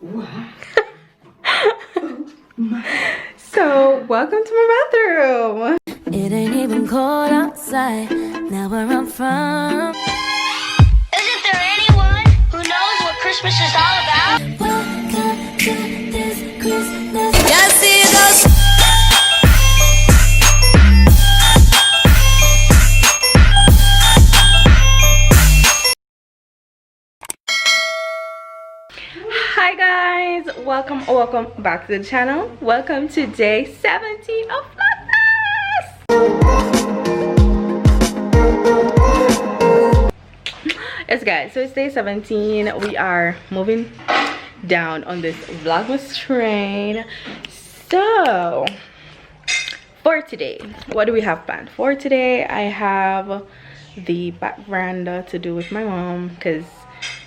So, welcome to my bathroom. It ain't even cold outside, now where I'm from. Isn't there anyone who knows what Christmas is all about? Welcome to this Christmas. Yeah, see those. Hi guys, welcome back to the channel. Welcome to day 17 of Vlogmas. Yes guys, so it's day 17. We are moving down on this Vlogmas train. So for today, what do we have planned for today? I have the back veranda to do with my mom because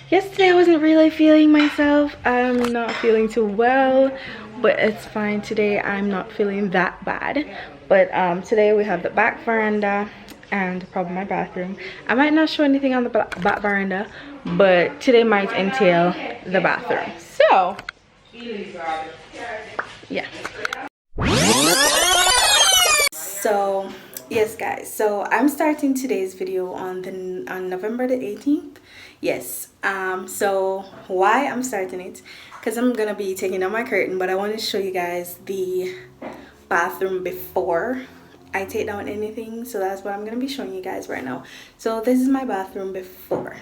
yesterday I wasn't really feeling myself. I'm not feeling too well, but it's fine. Today I'm not feeling that bad. But today we have the back veranda and probably my bathroom. I might not show anything on the back veranda, but today might entail the bathroom. So yeah. So yes guys, so I'm starting today's video on November the 18th. Yes, so why I'm starting it, because I'm gonna be taking down my curtain, but I want to show you guys the bathroom before I take down anything. So that's what I'm gonna be showing you guys right now. So this is my bathroom before.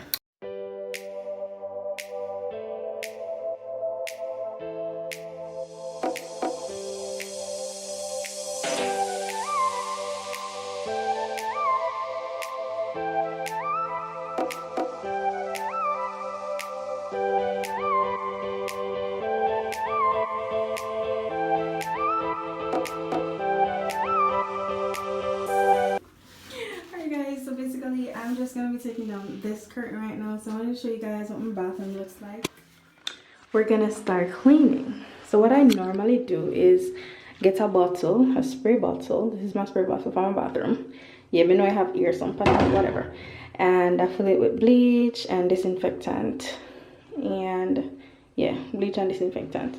So basically I'm just gonna be taking down this curtain right now. So I want to show you guys what my bathroom looks like. We're gonna start cleaning. So what I normally do is get a bottle, a spray bottle. This is my spray bottle for my bathroom. Yeah, even though I have ears on, but whatever. And I fill it with bleach and disinfectant, and yeah, bleach and disinfectant.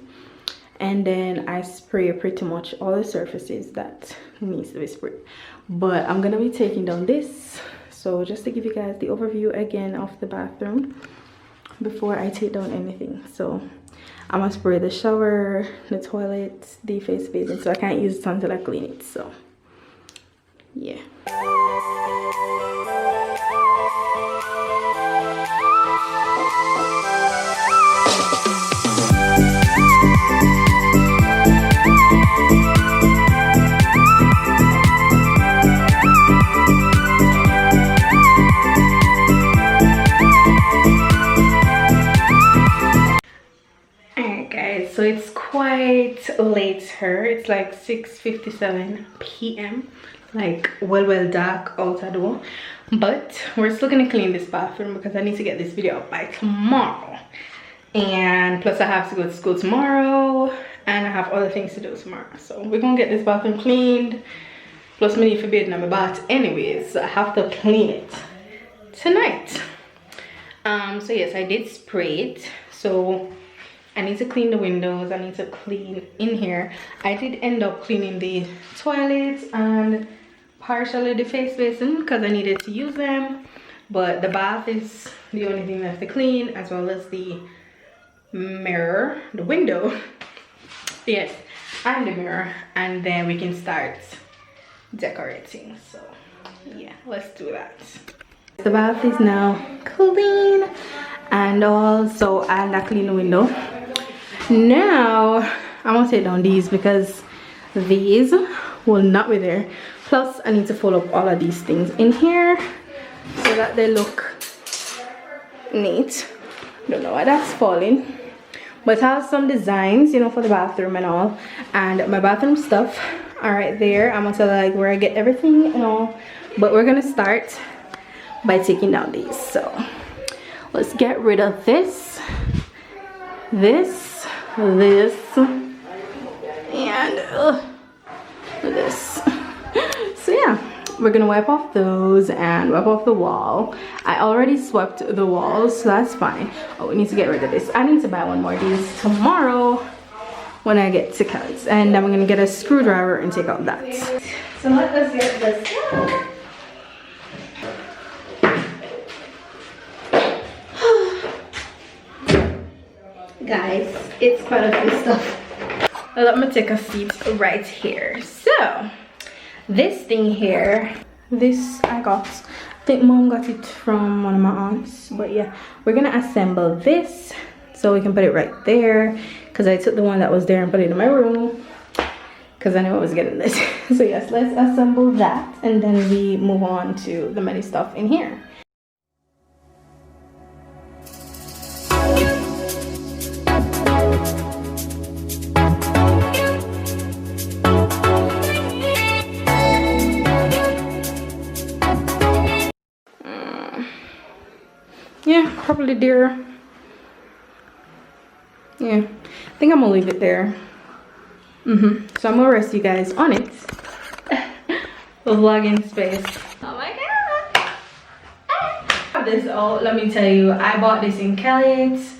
And then I spray pretty much all the surfaces that needs to be sprayed. But I'm gonna be taking down this, so just to give you guys the overview again of the bathroom before I take down anything. So I'm gonna spray the shower, the toilet, the face basin, so I can't use it until I clean it. So yeah. So it's quite late here. It's like 6:57 p.m. like well dark outside, but we're still gonna clean this bathroom because I need to get this video up by tomorrow, and plus I have to go to school tomorrow and I have other things to do tomorrow. So we're gonna get this bathroom cleaned, plus me need to bathe in my bath anyways, so I have to clean it tonight. So yes, I did spray it. So I need to clean the windows, I need to clean in here. I did end up cleaning the toilets and partially the face basin because I needed to use them, but the bath is the only thing left to clean, as well as the mirror, the window, yes, and the mirror, and then we can start decorating. So yeah, let's do that. The bath is now clean, and also I clean the window. Now I'm gonna take down these because these will not be there. Plus I need to fold up all of these things in here so that they look neat. Don't know why that's falling, but I have some designs, you know, for the bathroom and all, and my bathroom stuff are right there. I'm gonna tell you like where I get everything and all, but we're gonna start by taking down these. So let's get rid of this, and this. So yeah, we're gonna wipe off those and wipe off the wall. I already swept the walls, so that's fine. Oh, we need to get rid of this. I need to buy one more of these tomorrow when I get to Kelly's, and I'm gonna get a screwdriver and take out that. So let us get this done. Guys, it's quite a few stuff. Let me take a seat right here. So this thing here, this I got, I think mom got it from one of my aunts, but yeah, we're gonna assemble this so we can put it right there, because I took the one that was there and put it in my room because I knew I was getting this. So yes, let's assemble that and then we move on to the many stuff in here. Yeah, probably there. Yeah, I think I'm gonna leave it there. So I'm gonna rest you guys on it. The vlogging space. Oh my god! I have this out. Let me tell you, I bought this in Kelly's.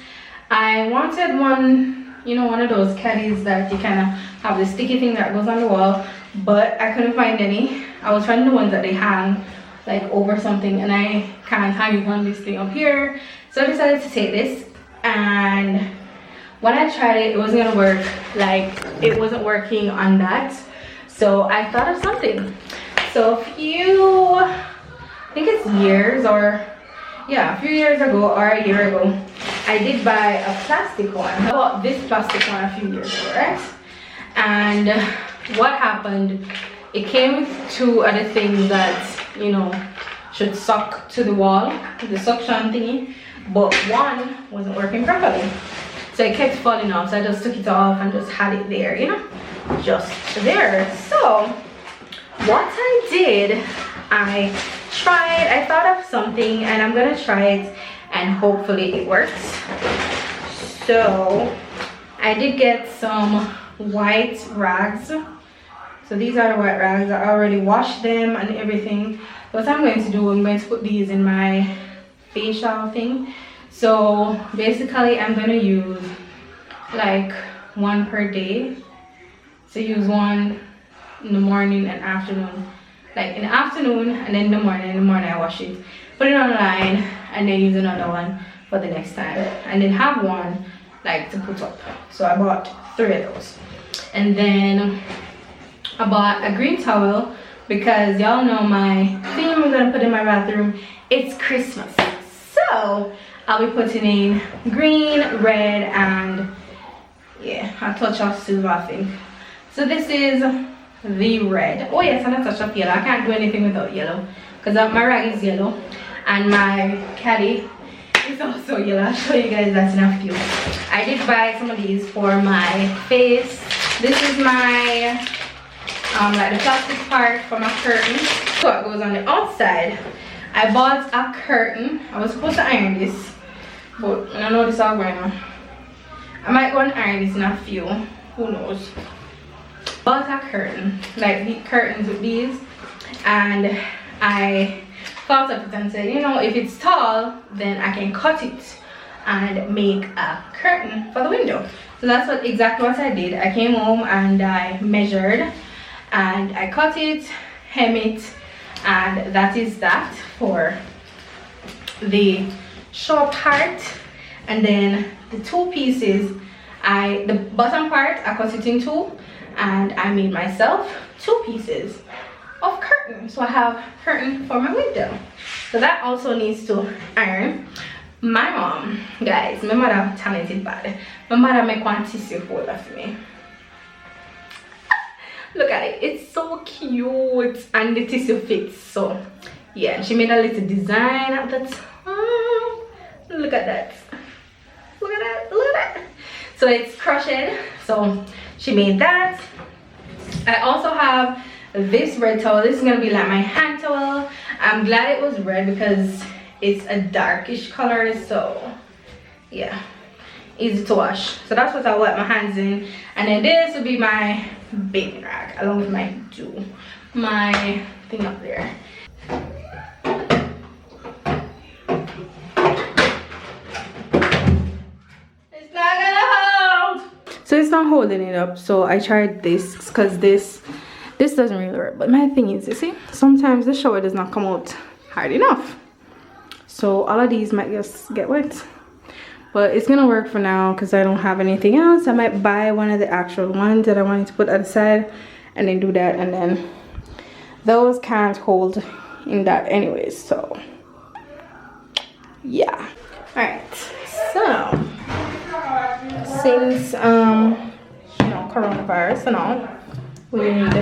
I wanted one, you know, one of those caddies that you kind of have the sticky thing that goes on the wall, but I couldn't find any. I was finding the ones that they hang like over something, and I can't hang on this thing up here, so I decided to take this. And when I tried it, it wasn't gonna work. Like, it wasn't working on that, so I thought of something. So a few, I think it's years, or yeah, a few years ago or a year ago, I did buy a plastic one. I bought this plastic one a few years ago, right? And what happened, it came with two other things that, you know, should suck to the wall, the suction thingy, but one wasn't working properly, so it kept falling off. So I just took it off and just had it there, you know, just there. So what I did, I thought of something, and I'm gonna try it and hopefully it works. So I did get some white rags. So these are the white rags. I already washed them and everything. What I'm going to do, I'm going to put these in my facial thing. So basically I'm going to use like one per day. So use one in the morning and afternoon. Like in the afternoon and then in the morning I wash it. Put it on the line and then use another one for the next time. And then have one like to put up. So I bought 3 of those. And then I bought a green towel because y'all know my theme I'm gonna put in my bathroom. It's Christmas, so I'll be putting in green, red, and yeah, a touch of silver, I think. So this is the red. Oh yes, and a touch of yellow. I can't do anything without yellow because my rag is yellow and my caddy is also yellow. I'll show you guys that in a few. I did buy some of these for my face. This is my like the plastic part for my curtain, so it goes on the outside. I bought a curtain. I was supposed to iron this, but I don't know this all going on. I might go and iron this in a few, who knows. Bought a curtain, like the curtains with these, and I thought of it and said, you know, if it's tall, then I can cut it and make a curtain for the window. So that's exactly what I did. I came home and I measured and I cut it, hem it, and that is that for the short part. And then the 2 pieces, the bottom part I cut it in 2, and I made myself 2 pieces of curtain. So I have curtain for my window. So that also needs to iron. My mom, guys, my mother talented bad. My mother make one tissue folder for me. Look at it, it's so cute, and the tissue fits. So yeah, she made a little design at the top. Look at that, look at that, look at that. So it's crocheted, so she made that. I also have this red towel. This is gonna be like my hand towel. I'm glad it was red because it's a darkish color, so yeah, easy to wash. So that's what I wipe my hands in. And then this will be my bathing rag along with my thing up there. It's not gonna hold. So it's not holding it up. So I tried this because this doesn't really work. But my thing is, you see, sometimes the shower does not come out hard enough. So all of these might just get wet. But it's gonna work for now because I don't have anything else. I might buy one of the actual ones that I wanted to put at the side and then do that, and then those can't hold in that anyways. So yeah. Alright, so since you know, coronavirus and all, we need,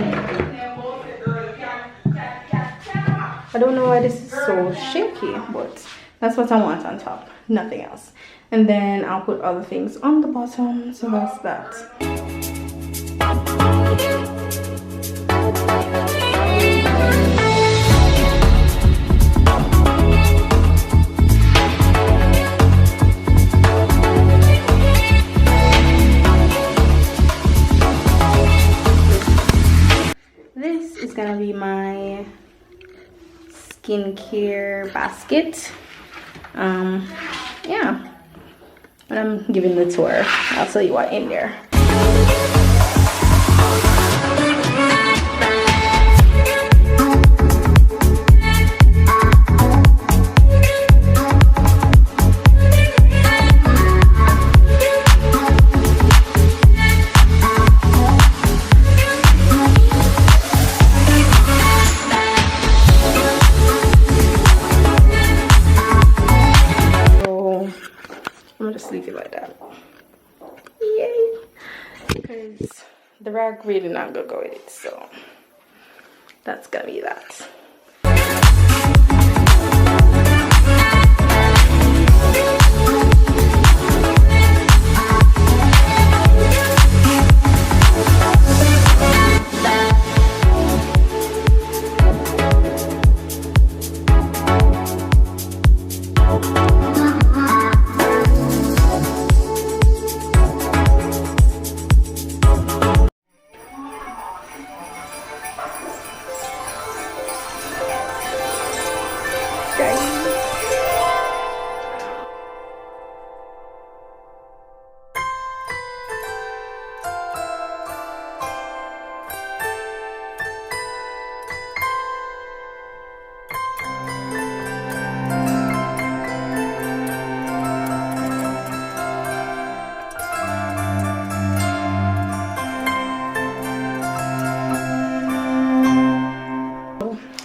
I don't know why this is so shaky, but that's what I want on top, nothing else. And then I'll put other things on the bottom, so that's that. This is gonna be my skincare basket. Yeah. When I'm giving the tour, I'll tell you what in there. Leave it like that. Yay! Because the rag really not gonna go with it, so that's gonna be that.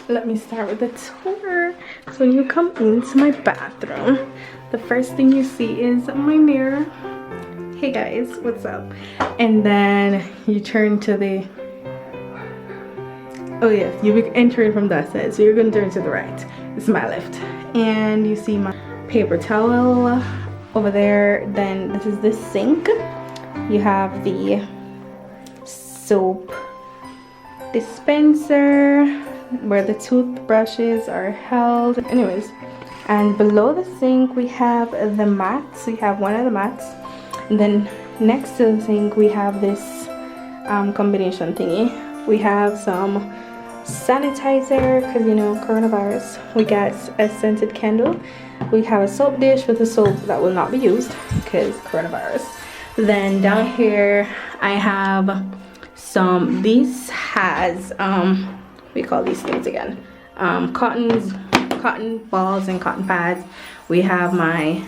Let me start with the tour. So when you come into my bathroom, the first thing you see is my mirror. Hey guys, what's up? And then you turn to the, oh yes, you'll be entering from that side, so you're gonna turn to the right. This is my left, and you see my paper towel over there. Then this is the sink. You have the soap dispenser where the toothbrushes are held. Anyways, and below the sink we have the mats. So you have one of the mats, and then next to the sink we have this combination thingy. We have some sanitizer because, you know, coronavirus. We got a scented candle. We have a soap dish with a soap that will not be used because coronavirus. Then down here I have some, this has we call these things again, cotton balls and cotton pads. We have my,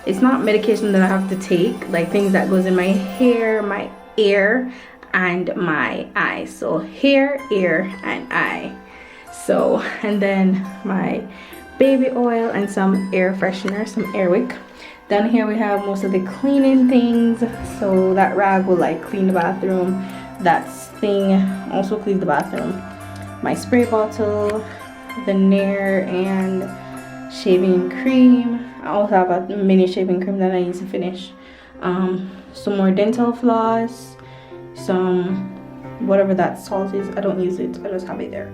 it's not medication that I have to take, like things that goes in my hair, my ear, and my eye. So hair, ear, and eye. So, and then my baby oil and some air freshener, some air wick. Down here we have most of the cleaning things. So that rag will like clean the bathroom. That thing also cleans the bathroom. My spray bottle, the Nair and shaving cream. I also have a mini shaving cream that I use to finish. Some more dental floss, some whatever that salt is. I don't use it, I just have it there.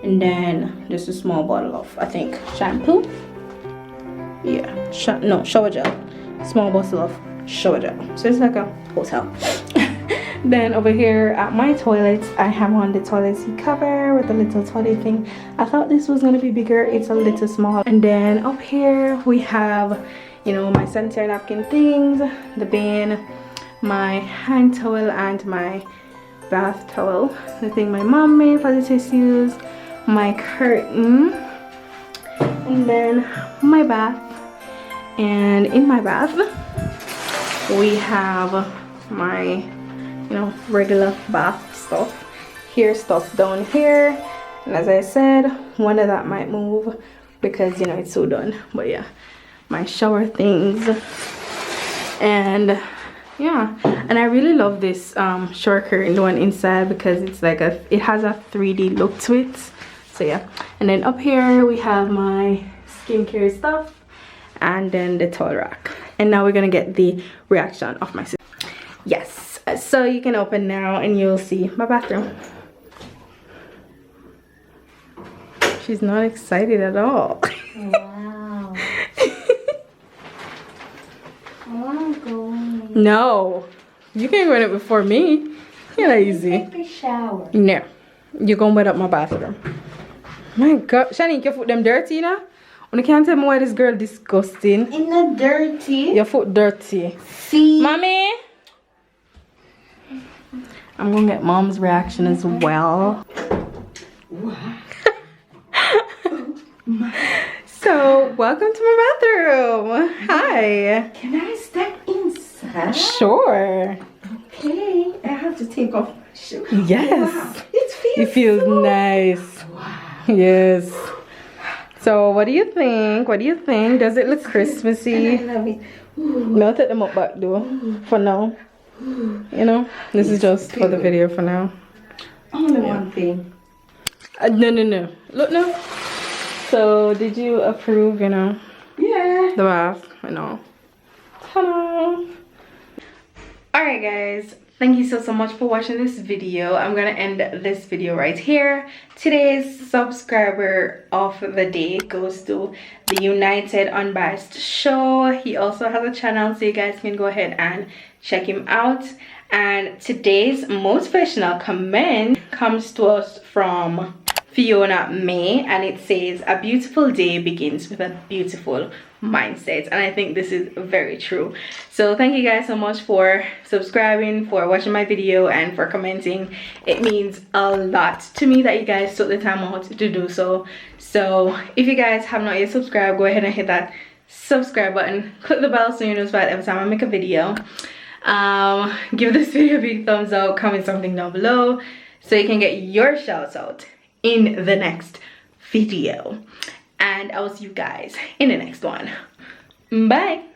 And then just a small bottle of, I think, shampoo. Yeah, no, shower gel. Small bottle of shower gel. So it's like a hotel. Then over here at my toilet, I have on the toilet seat cover with a little toilet thing. I thought this was gonna be bigger. It's a little small. And then up here we have, you know, my sanitary napkin things, the bin, my hand towel and my bath towel, the thing my mom made for the tissues, my curtain, and then my bath. And in my bath we have my, you know, regular bath stuff. Hair stuff down here, and as I said, one of that might move because, you know, it's so done. But yeah, my shower things. And yeah, and I really love this shower curtain, the one inside, because it's like it has a 3D look to it. So yeah, and then up here we have my skincare stuff and then the towel rack. And now we're gonna get the reaction of my sister. Yes, so you can open now and you'll see my bathroom. She's not excited at all. Wow. I wanna go in. No, you can go in it before me. You're lazy. Take a shower. No, you're gonna wet up my bathroom. My God, Shanique, your foot them dirty now? You can't tell me why this girl disgusting. In the dirty. Your foot dirty. See? Mommy! I'm gonna get mom's reaction as well. Wow. So, welcome to my bathroom. Hi. Can I step inside? Sure. Okay. I have to take off my shoes. Yes. Wow. It feels nice. Wow. Yes. So, what do you think? What do you think? Does it look Christmassy? I love it. No, take them up back though. For now. You know, this is just for the video for now. Only one thing. No. Look now. So, did you approve, you know, Yeah. the bath? I know. Ta-da! Alright guys, thank you so much for watching this video. I'm gonna end this video right here. Today's subscriber of the day goes to the United Unbiased Show. He also has a channel, so you guys can go ahead and check him out. And today's motivational comment comes to us from Fiona May, and it says, a beautiful day begins with a beautiful mindset. And I think this is very true. So thank you guys so much for subscribing, for watching my video, and for commenting. It means a lot to me that you guys took the time out to do so. So if you guys have not yet subscribed, go ahead and hit that subscribe button, click the bell so you're notified every time I make a video. Give this video a big thumbs up, comment something down below so you can get your shouts out in the next video. And I will see you guys in the next one. Bye.